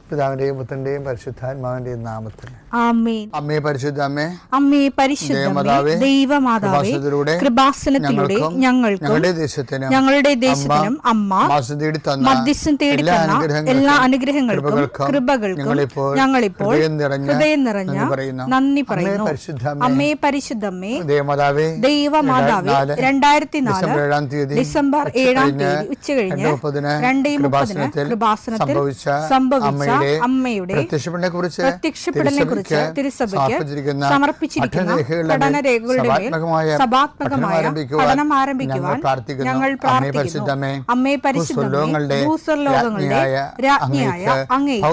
പിതാവിന്റെയും പുത്രന്റെയും പരിശുദ്ധാത്മാവിന്റെയും നാമത്തിൽ ആമേൻ. അമ്മേ പരിശുദ്ധ അമ്മേ, അമ്മേ പരിശുദ്ധ ദൈവമാതാവേ, കൃപാസനത്തിലൂടെ ഞങ്ങൾക്കും ഞങ്ങളുടെ ദേശത്തിനും അമ്മ മധ്യസ്ഥം തേടി തന്ന എല്ലാ അനുഗ്രഹങ്ങൾക്കും കൃപകൾക്കും ഞങ്ങളിപ്പോൾ ഹൃദയം നിറഞ്ഞ നന്ദി പറയുന്നു. അമ്മേ പരിശുദ്ധമ്മേ, ദൈവമാതാവേ, 2004 ഡിസംബർ 7 ഉച്ചകഴിഞ്ഞ് 2:30 കൃപാസനത്തിൽ സംഭവിച്ച അമ്മയുടെ പ്രത്യക്ഷപ്പെടലിനെ കുറിച്ച് തിരുസഭയ്ക്ക് സമർപ്പിച്ചിരിക്കുന്ന പഠനരേഖകളുടെ മേൽ സഭാത്മകമായ പഠനം ആരംഭിക്കുവാൻ ഞങ്ങൾ പ്രാർത്ഥിക്കുന്നു. അമ്മേ പരിശുദ്ധമേ, ഭൂസ്വർലോകങ്ങളുടെ രാജ്ഞിയായ അങ്ങേയ്ക്ക്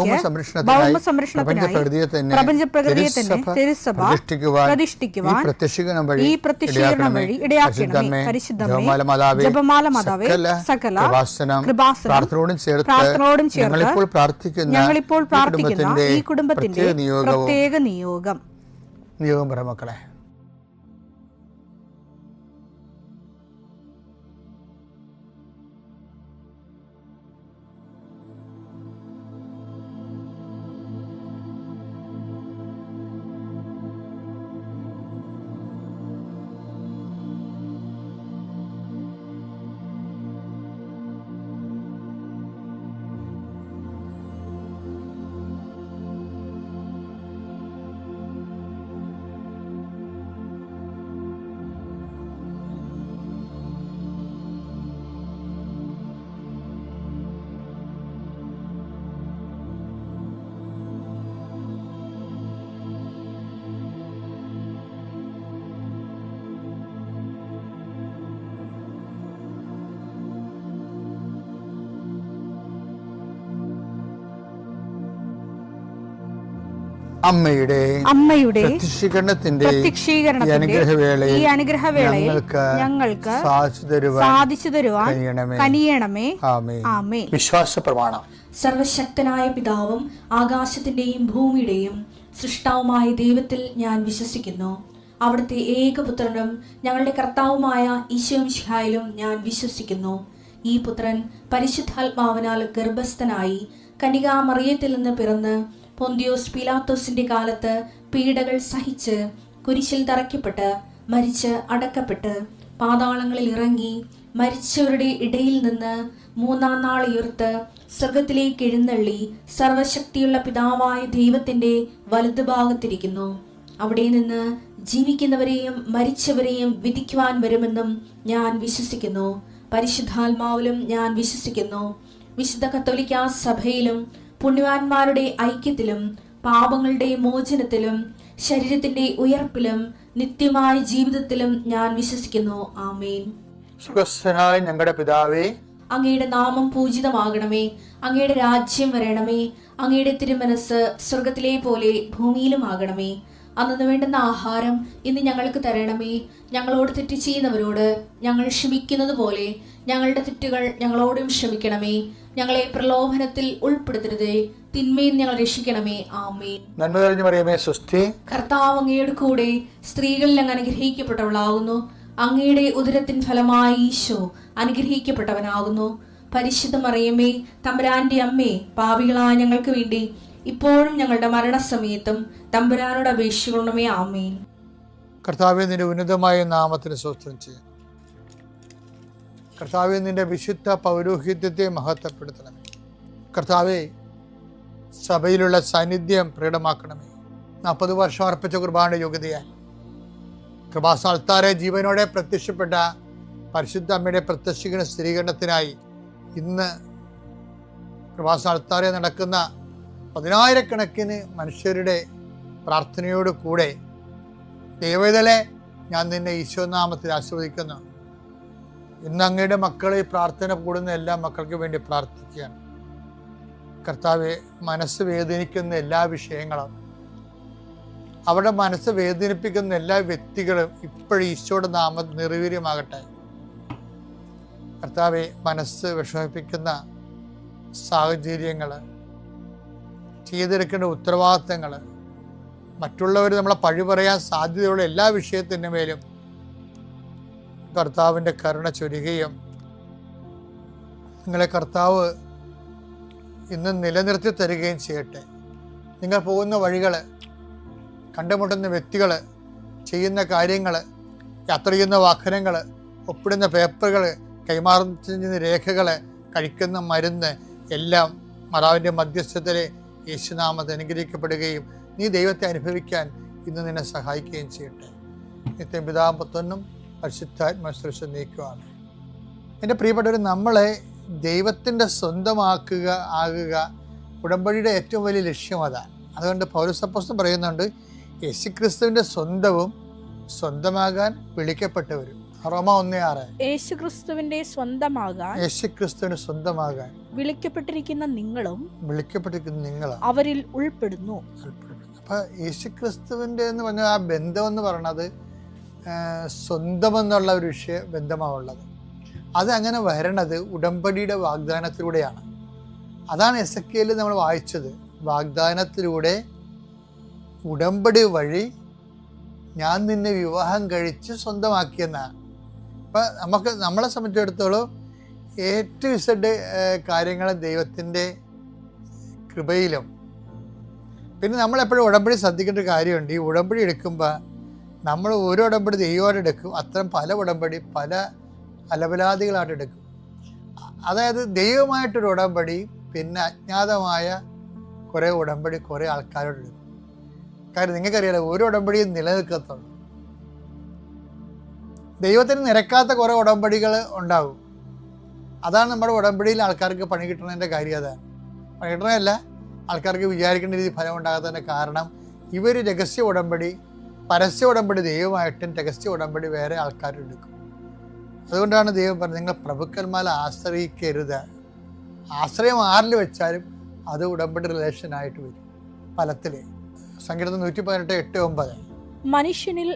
ഭൗമസംരക്ഷണത്തിനായി പ്രപഞ്ചപ്രകൃതിയെ തന്നെ തിരുസഭ പ്രതിഷ്ഠിക്കുവാൻ ഈ പ്രത്യക്ഷീകരണം വഴി ഇടയാക്കണമേ. പരിശുദ്ധമേ, ജപമാല മാതാവേ, സകല കൃപാസനം പ്രാർത്ഥനയോടും ചേർത്ത് ഞങ്ങളിപ്പോൾ പ്രാർത്ഥിക്കുന്ന ഈ കുടുംബത്തിന്റെ പ്രത്യേക നിയോഗം പറ മക്കളെ. അമ്മയുടെ പ്രത്യക്ഷീകരണത്തിന്റെ ഈ അനുഗ്രഹവേളയിൽ ഞങ്ങൾക്ക് സാധിച്ചു തരുവാൻ കനിയണമേ. ആമേൻ. വിശ്വാസ പ്രമാണം. സർവശക്തനായ പിതാവും ആകാശത്തിന്റെയും ഭൂമിയുടെയും സൃഷ്ടാവുമായ ദൈവത്തിൽ ഞാൻ വിശ്വസിക്കുന്നു. അവിടുത്തെ ഏകപുത്രനും ഞങ്ങളുടെ കർത്താവുമായ ഈശോമിശിഹായിലും ഞാൻ വിശ്വസിക്കുന്നു. ഈ പുത്രൻ പരിശുദ്ധാത്മാവിനാൽ ഗർഭസ്ഥനായി കന്യകാമറിയത്തിൽ നിന്ന് പിറന്ന് പൊന്തിയോസ് പീലാത്തോസിന്റെ കാലത്ത് പീഡകൾ സഹിച്ച് കുരിശിൽ തറയ്ക്കപ്പെട്ട് മരിച്ച് അടക്കപ്പെട്ട് പാതാളങ്ങളിൽ ഇറങ്ങി മരിച്ചവരുടെ ഇടയിൽ നിന്ന് 3-ാം നാൾ ഉയർത്ത് സ്വർഗത്തിലേക്ക് എഴുന്നള്ളി സർവശക്തിയുള്ള പിതാവായ ദൈവത്തിന്റെ വലതുഭാഗത്തിരിക്കുന്നു. അവിടെ നിന്ന് ജീവിക്കുന്നവരെയും മരിച്ചവരെയും വിധിക്കുവാൻ വരുമെന്നും ഞാൻ വിശ്വസിക്കുന്നു. പരിശുദ്ധാത്മാവിലും ഞാൻ വിശ്വസിക്കുന്നു. വിശുദ്ധ കത്തോലിക്കാ സഭയിലും പുണ്യവാന്മാരുടെ ഐക്യത്തിലും പാപങ്ങളുടെ മോചനത്തിലും ശരീരത്തിന്റെ ഉയർപ്പിലും നിത്യമായ ജീവിതത്തിലും ഞാൻ വിശ്വസിക്കുന്നു. ആമേൻ. സുഖസ്ഥനായ ഞങ്ങളുടെ പിതാവേ, അങ്ങയുടെ നാമം പൂജിതമാകണമേ. അങ്ങയുടെ രാജ്യം വരണമേ. അങ്ങയുടെ തിരുമനസ് സ്വർഗത്തിലെ പോലെ ഭൂമിയിലും ആകണമേ. അന്നു വേണ്ടുന്ന ആഹാരം ഇന്ന് ഞങ്ങൾക്ക് തരണമേ. ഞങ്ങളോട് തെറ്റ് ചെയ്യുന്നവരോട് ഞങ്ങൾ ക്ഷമിക്കുന്നത് പോലെ ഞങ്ങളുടെ തെറ്റുകൾ ഞങ്ങളോടും ക്ഷമിക്കണമേ. ഞങ്ങളെ പ്രലോഭനത്തിൽ ഉൾപ്പെടുത്തരുതേ, തിന്മയിൽ ഞങ്ങൾ രക്ഷിക്കണമേ. ആമേൻ. നന്മ നിറഞ്ഞ മറിയമേ, സ്വസ്തി. കർത്താവ് അങ്ങയുടെ കൂടെ സ്ത്രീകളിൽ അങ്ങ് അനുഗ്രഹിക്കപ്പെട്ടവളാകുന്നു. അങ്ങയുടെ ഉദരത്തിൻ ഫലമായി ഈശോ അനുഗ്രഹിക്കപ്പെട്ടവനാകുന്നു. പരിശുദ്ധ മറിയമേ, തമ്പുരാന്റെ അമ്മേ, പാപികളായ ഞങ്ങൾക്ക് വേണ്ടി ഇപ്പോഴും ഞങ്ങളുടെ മരണസമയത്തും തമ്പുരാനോട് അപേക്ഷിക്കണമേ. ആമേൻ. കർത്താവേ, നിന്റെ ഉന്നതമായ നാമത്തിന് സ്തോത്രം ചെയ്യാം. കർത്താവേ, നിന്റെ വിശുദ്ധ പൗരോഹിത്യത്തെ മഹത്വപ്പെടുത്തണമേ. കർത്താവേ, സഭയിലുള്ള സാന്നിധ്യം പ്രകടമാക്കണമേ. 40 വർഷം അർപ്പിച്ച കുർബാന യോഗ്യതയാൽ കൃപാസ്ഥാനത്താരെ ജീവനോടെ പ്രത്യക്ഷപ്പെട്ട പരിശുദ്ധ അമ്മയുടെ പ്രത്യക്ഷീകരണ സ്ഥിരീകരണത്തിനായി ഇന്ന് കൃപാസ്ഥാനത്താരെ നടക്കുന്ന 10,000-കണക്കിന് മനുഷ്യരുടെ പ്രാർത്ഥനയോട് കൂടെ ദൈവവേദലെ ഞാൻ നിന്നെ ഈശോനാമത്തിൽ ആശീർവദിക്കുന്നു. ഇന്ന് അങ്ങയുടെ മക്കളെ പ്രാർത്ഥന കൂടുന്ന എല്ലാ മക്കൾക്ക് വേണ്ടി പ്രാർത്ഥിക്കുകയാണ്. കർത്താവെ, മനസ്സ് വേദനിക്കുന്ന എല്ലാ വിഷയങ്ങളും, അവരുടെ മനസ്സ് വേദനിപ്പിക്കുന്ന എല്ലാ വ്യക്തികളും ഇപ്പോഴും ഈശോയുടെ നാമം നിർവീര്യമാകട്ടെ. കർത്താവെ, മനസ്സ് വിഷമിപ്പിക്കുന്ന സാഹചര്യങ്ങൾ, ചെയ്തെടുക്കേണ്ട ഉത്തരവാദിത്തങ്ങൾ, മറ്റുള്ളവർ നമ്മളെ പഴി പറയാൻ സാധ്യതയുള്ള എല്ലാ വിഷയത്തിൻ്റെ മേലും കർത്താവിൻ്റെ കരുണ ചൊരികയും നിങ്ങളെ കർത്താവ് ഇന്ന് നിലനിർത്തി തരികയും ചെയ്യട്ടെ. നിങ്ങൾ പോകുന്ന വഴികൾ, കണ്ടുമുട്ടുന്ന വ്യക്തികൾ, ചെയ്യുന്ന കാര്യങ്ങൾ, യാത്ര ചെയ്യുന്ന വാഹനങ്ങൾ, ഒപ്പിടുന്ന പേപ്പറുകൾ, കൈമാറുന്ന രേഖകൾ, കഴിക്കുന്ന മരുന്ന് എല്ലാം മാതാവിൻ്റെ മധ്യസ്ഥത്തിൽ യേശുനാമത്തിൽ അനുഗ്രഹിക്കപ്പെടുകയും നീ ദൈവത്തെ അനുഭവിക്കാൻ ഇന്ന് നിന്നെ സഹായിക്കുകയും ചെയ്യട്ടെ. നിത്യം പിതാവും പുത്രനും പരിശുദ്ധാത്മാവിനെ നീക്കുവാണ്. എൻ്റെ പ്രിയപ്പെട്ടവർ, നമ്മളെ ദൈവത്തിൻ്റെ ആകുക ഉടമ്പടിയുടെ ഏറ്റവും വലിയ ലക്ഷ്യം അതാണ്. അതുകൊണ്ട് പൗലോസ് അപ്പോസ്തലൻ പറയുന്നുണ്ട്, യേശുക്രിസ്തുവിൻ്റെ സ്വന്തമാകാൻ വിളിക്കപ്പെട്ടവരും. റോമ 1:6 യേശുക്രിസ്തുവിന്റെ സ്വന്തമാകാൻ വിളിക്കപ്പെട്ടിരിക്കുന്ന നിങ്ങളും അവരിൽ ഉൾപ്പെടുന്നു. അപ്പൊ യേശുക്രിസ്തുവിന്റെ എന്ന് പറഞ്ഞ ആ ബന്ധം എന്ന് പറയുന്നത് സ്വന്തം എന്നുള്ള ഒരു ബന്ധമാണുള്ളത്. അത് അങ്ങനെ വരണത് ഉടമ്പടിയുടെ വാഗ്ദാനത്തിലൂടെയാണ്. അതാണ് എസെക്കിയേലിൽ നമ്മൾ വായിച്ചത്. വാഗ്ദാനത്തിലൂടെ ഉടമ്പടി വഴി ഞാൻ നിന്നെ വിവാഹം കഴിച്ച് സ്വന്തമാക്കിയെന്നാണ്. അപ്പം നമ്മളെ സംബന്ധിച്ചിടത്തോളം ഏറ്റവും കാര്യങ്ങൾ ദൈവത്തിൻ്റെ കൃപയിലും. പിന്നെ നമ്മളെപ്പോഴും ഉടമ്പടി ശ്രദ്ധിക്കേണ്ട കാര്യമുണ്ട്. ഈ ഉടമ്പടി എടുക്കുമ്പോൾ നമ്മൾ ഓരോ ഉടമ്പടി ദൈവമായിട്ട് എടുക്കും, അത്തരം പല ഉടമ്പടി പല അലപലാദികളായിട്ട് എടുക്കും. അതായത് ദൈവമായിട്ടൊരു ഉടമ്പടി, പിന്നെ അജ്ഞാതമായ കുറേ ഉടമ്പടി കുറേ ആൾക്കാരോട് എടുക്കും. കാര്യം നിങ്ങൾക്കറിയാലോ, ഓരോ ഉടമ്പടിയും നിലനിൽക്കത്തുള്ളൂ. ദൈവത്തിന് നിരക്കാത്ത കുറേ ഉടമ്പടികൾ ഉണ്ടാകും. അതാണ് നമ്മുടെ ഉടമ്പടിയിൽ ആൾക്കാർക്ക് പണി കിട്ടുന്നതിൻ്റെ കാര്യം. അതാണ് പണി കിട്ടണമല്ല, ആൾക്കാർക്ക് വിചാരിക്കേണ്ട രീതി ഫലം ഉണ്ടാകാത്തതിൻ്റെ കാരണം ഇവർ രഹസ്യ ഉടമ്പടി, പരസ്യ ഉടമ്പടി ദൈവമായിട്ടും രഹസ്യ ഉടമ്പടി വേറെ ആൾക്കാരെടുക്കും. അതുകൊണ്ടാണ് ദൈവം പറഞ്ഞത്, നിങ്ങൾ പ്രഭുക്കന്മാരെ ആശ്രയിക്കരുത്. ആശ്രയം ആരിൽ വെച്ചാലും അത് ഉടമ്പടി റിലേഷനായിട്ട് വരും ഫലത്തിൽ. സങ്കീർത്തനം 118:8-9 മനുഷ്യനിൽ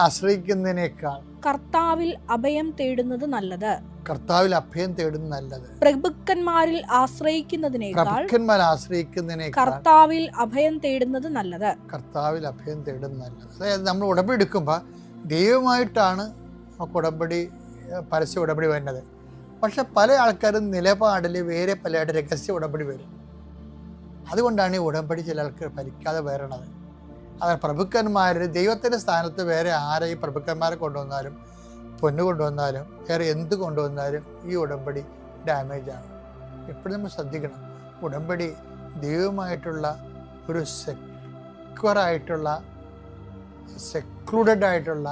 ആശ്രയിക്കുന്നതിനേക്കാൾ കർത്താവിൽ അഭയം തേടുന്നത് നല്ലത്. പ്രഭുക്കന്മാരിൽ ആശ്രയിക്കുന്നതിനേക്കാൾ കർത്താവിൽ അഭയം തേടുന്നത് നല്ലത്. അതായത് നമ്മൾ ഉടമ്പടി എടുക്കുമ്പോൾ ദൈവമായിട്ടാണ് നമുക്ക് ഉടമ്പടി, പരസ്യ ഉടമ്പടി വരുന്നത്. പക്ഷെ പല ആൾക്കാരും നിലപാടിൽ വേറെ പലയായിട്ട് രഹസ്യ ഉടമ്പടി വരും. അതുകൊണ്ടാണ് ഈ ഉടമ്പടി ചില ആൾക്കാർ ഭരിക്കാതെ വരണത്. അത് പ്രഭുക്കന്മാർ ദൈവത്തിൻ്റെ സ്ഥാനത്ത് വേറെ ആരെ ഈ പ്രഭുക്കന്മാരെ കൊണ്ടുവന്നാലും പൊന്നു കൊണ്ടുവന്നാലും വേറെ എന്ത് കൊണ്ടുവന്നാലും ഈ ഉടമ്പടി ഡാമേജാണ്. എപ്പോഴും നമ്മൾ ശ്രദ്ധിക്കണം. ഉടമ്പടി ദൈവമായിട്ടുള്ള ഒരു സെക്ലൂഡഡ് ആയിട്ടുള്ള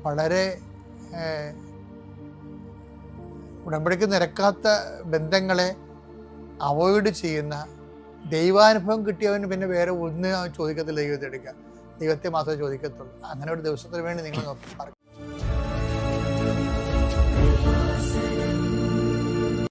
വളരെ ഉടമ്പടിക്ക് നിരക്കാത്ത ബന്ധങ്ങളെ അവോയ്ഡ് ചെയ്യുന്ന, ദൈവാനുഭവം കിട്ടിയവന് പിന്നെ വേറെ ഒന്നും ചോദിക്കത്തില്ല. ദൈവത്തെ എടുക്കുക, ദൈവത്തെ മാത്രമേ ചോദിക്കത്തുള്ളൂ. അങ്ങനെ ഒരു ദിവസത്തിന് വേണ്ടി നിങ്ങൾ നോക്കി